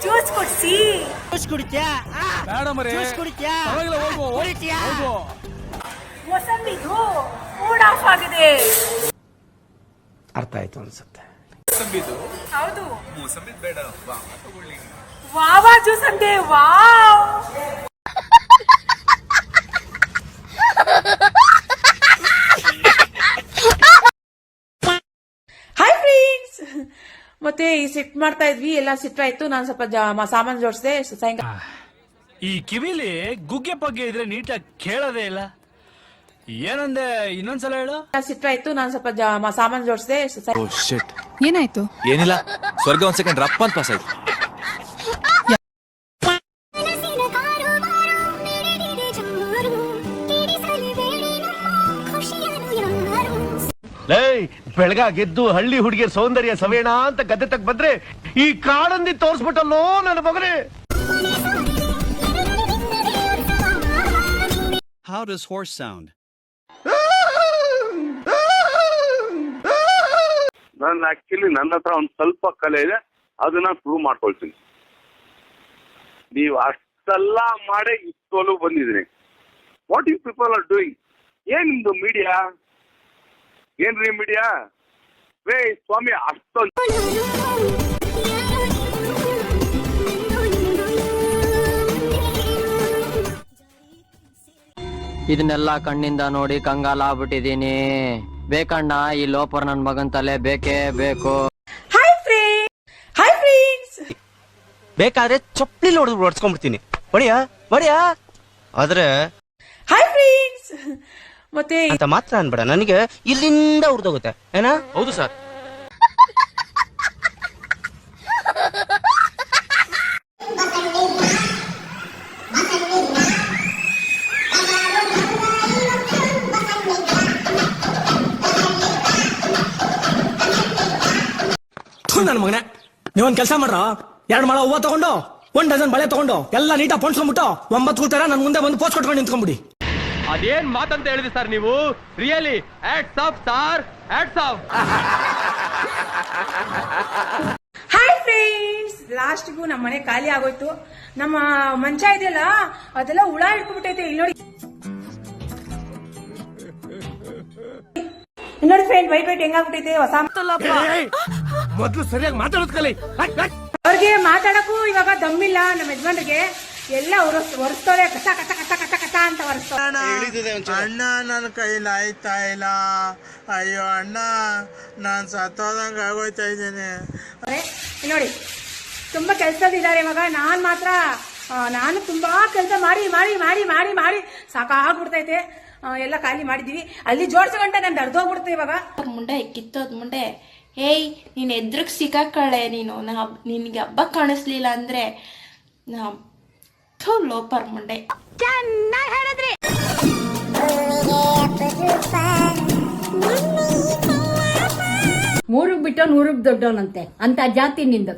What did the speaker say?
Juice ಕೊಡ್ಸಿ. Juice ಕುಡಿತ್ಯಾ? ಬೇಡ ಮರೆ. Juice ಕುಡಿತ್ಯಾ? ಪರವಾಗಿಲ್ಲ, ಹೋಗು. ಕುಡಿತ್ಯಾ? ಹೋಗು. ಮೊಸಂಬಿದು ಮೂಡ್ ಆಫ್ ಆಗಿದೆ. ಅರ್ಥ ಆಯ್ತು ಅನ್ಸುತ್ತೆ. ಹೌದು. ಮೂಸಂಬಿ ಬೇಡ. ಬಾ ತಗೊಳ್ಳಿ. ವಾವಾ ಜ್ಯೂಸ್ ಅಂತೆ. ವಾವ್. ಹಾಯ್ ಫ್ರೆಂಡ್ಸ್, ಮತ್ತೆ ಈ ಸಿಟ್ ಮಾಡ್ತಾ ಇದ್ವಿ, ಎಲ್ಲ ಸಿಟ್ಟಾಯ್ತು. ನಾನು ಸ್ವಲ್ಪ ಸಾಮಾನು ಜೋಡಿಸಿದೆ. ಸಾಯಂಕಾಲ ಈ ಕಿವಿಲಿ ಗುಗ್ಗೆ ಪಗ್ಗೆ ಇದ್ರೆ ನೀಟಾಗಿ ಕೇಳೋದೇ ಇಲ್ಲ. ಏನಂದೆ, ಇನ್ನೊಂದ್ಸಲ ಹೇಳು. ಸಿಟ್ಟಾಯ್ತು. ನಾನು ಸ್ವಲ್ಪ ಸಾಮಾನು ಜೋಡಿಸಿದೆ. ಏನಾಯ್ತು? ಏನಿಲ್ಲ, ಸ್ವರ್ಗ ಒಂದ್ ಸೆಕೆಂಡ್ ರಪ್ಪ ಅಂತ ಪಾಸ್ ಆಯ್ತು. ಬೆಳಗಾಗೆದ್ದು ಹಳ್ಳಿ ಹುಡುಗಿಯರ್ ಸೌಂದರ್ಯ ಸವೇಣ ಅಂತ ಗದ್ದೆ ತಕ್ ಬಂದ್ರೆ ಈ ಕಾಡಂದಿ ತೋರ್ಸ್ಬಿಟ್ಟಲ್ಲೋ ನನ್ನ ಮಗನೇ. How does horse sound? ನಾನು ಆಕ್ಚುಲಿ ನನ್ನ ಹತ್ರ ಒಂದು ಸ್ವಲ್ಪ ಕಲೆ ಇದೆ, ಅದನ್ನ ಪ್ರೂವ್ ಮಾಡ್ಕೊಳ್ತೀನಿ. ನೀವು ಅಷ್ಟೆಲ್ಲ ಮಾಡೇ ಇಷ್ಟೋಲು ಬಂದಿದ್ದೀನಿ. What you people are doing? ಏನ್ ನಿಮ್ದು ಮೀಡಿಯಾ? ಏನ್ರಿ ಮೀಡಿಯಾ? ರೇ ಸ್ವಾಮಿ, ಅಷ್ಟೊಂದು ಇದನ್ನೆಲ್ಲ ಕಣ್ಣಿಂದ ನೋಡಿ ಕಂಗಾಲಾಗ್ಬಿಟ್ಟಿದೀನಿ. ಬೇಕಣ್ಣ, ಈ ಲೋಪರ್ ನನ್ ಮಗನ್ ತಲೆ ಬೇಕೇ ಬೇಕು. ಹಾಯ್ ಫ್ರೆಂಡ್ಸ್, ಬೇಕಾದ್ರೆ ಚಪ್ಪಲಿ ಹೊಡ್ಸ್ಕೊಂಡ್ಬಿಡ್ತೀನಿ. ಹೊಡಿಯಾ ಹೊಡಿಯಾ. ಆದ್ರೆ ಹಾಯ್ ಫ್ರೆಂಡ್ಸ್, ಮತ್ತೆ ಅಂತ ಮಾತ್ರ ಅನ್ಬೇಡ, ನನಗೆ ಇಲ್ಲಿಂದ ಉರ್ದೋಗುತ್ತೆ. ಏನಾ? ಹೌದು ಸರ್. ನನ್ನ ಮಗನೇ, ನೀವೊಂದ್ ಕೆಲಸ ಮಾಡ್ರ, 2 ಮೊಳ ಹೂವ ತಗೊಂಡು 1 ಡಜನ್ ಬಳೆ ತಗೊಂಡು ಎಲ್ಲ ನೀಟಾಗಿ ಪೊಣ್ಸ್ಕೊಂಡ್ಬಿಟ್ಟು 9 ಕೂತಾರ ನನ್ ಮುಂದೆ ಬಂದು ಪೋಸ್ಟ್ ಕೊಟ್ಕೊಂಡು ನಿಂತ್ಕೊಂಡ್ಬಿಡಿ. ಅದೇನ್ ಮಾತಂತ ಹೇಳಿದ್ರಿ ಸರ್ ನೀವು? Really hats off sir, hats off. Hi friends, ಲಾಸ್ಟ್ಗೂ ನಮ್ಮ ಮನೆ ಖಾಲಿ ಆಗೋಯ್ತು. ನಮ್ಮ ಮಂಚ ಇದೆಯಲ್ಲ, ಅದೆಲ್ಲ ಹುಳ ಇಟ್ಕೊಂಡ್ಬಿಟ್ಟೈತೆ. ಇಲ್ಲಿ ನೋಡಿ ಫ್ರೆಂಡ್, ವೈಟ್ ಹೆಂಗಾಗ್ಬಿಟ್ಟೈತೆ. ಹೊಸ ಮೊದ್ಲು ಸರಿಯಾಗಿ ಮಾತಾಡೋದ್ ಕಲಿ. ಅವ್ರಿಗೆ ಮಾತಾಡಕ್ಕೂ ಇವಾಗ ದಮ್ಮಿಲ್ಲ. ನಮ್ಮ ಯಜಮಾನ್ರಿಗೆ ಎಲ್ಲ ಒರೆಸ್ತೋಳೆ, ಕಸ ಕಸ ಕಸ ಕಸ ಕಸ ಅಂತ ಒರೆಸ್ತೋಳೆ. ಅಣ್ಣ, ನನ್ನ ಕೈಲಿ ಆಯ್ತಾ ಇಲ್ಲ. ಅಯ್ಯೋ ಅಣ್ಣ, ನಾನ್ ಸತ್ತೋದಂಗ ಆಗೋಯ್ತಾ ಇದ್ದೇನೆ. ನೋಡಿ, ತುಂಬಾ ಕೆಲ್ಸದಿದ್ದಾರೆ ಇವಾಗ. ನಾನು ತುಂಬಾ ಕೆಲಸ ಮಾಡಿ ಮಾಡಿ ಮಾಡಿ ಮಾಡಿ ಮಾಡಿ ಸಾಕಾಗ್ಬಿಡ್ತೈತೆ. ಎಲ್ಲ ಖಾಲಿ ಮಾಡಿದೀವಿ. ಅಲ್ಲಿ ಜೋಡ್ಸ್ಕೊಂಡೆ ನಂದು ಅರ್ಧೋಗ್ಬಿಡುತ್ತೆ ಇವಾಗ. ಮುಂಡೆ ಕಿತ್ತೋದ್ ಮುಂಡೆ. ಏಯ್, ನೀನ್ ಎದ್ರಗ್ ಸಿಕ್ಕಾಕಳೆ ನೀನು. ನಿನ್ಗೆ ಹಬ್ಬ ಕಾಣಿಸ್ಲಿಲ್ಲ ಅಂದ್ರೆ ಲೋಪರ್ ಮುಂಡೆ. ಚೆನ್ನಾಗಿ ಹೇಳಿದ್ರಿ. ಮೂರಗ್ ಬಿಟ್ಟು 100ಗ್ ದೊಡ್ಡವನಂತೆ ಅಂತ ಜಾತಿ ನಿಂದ.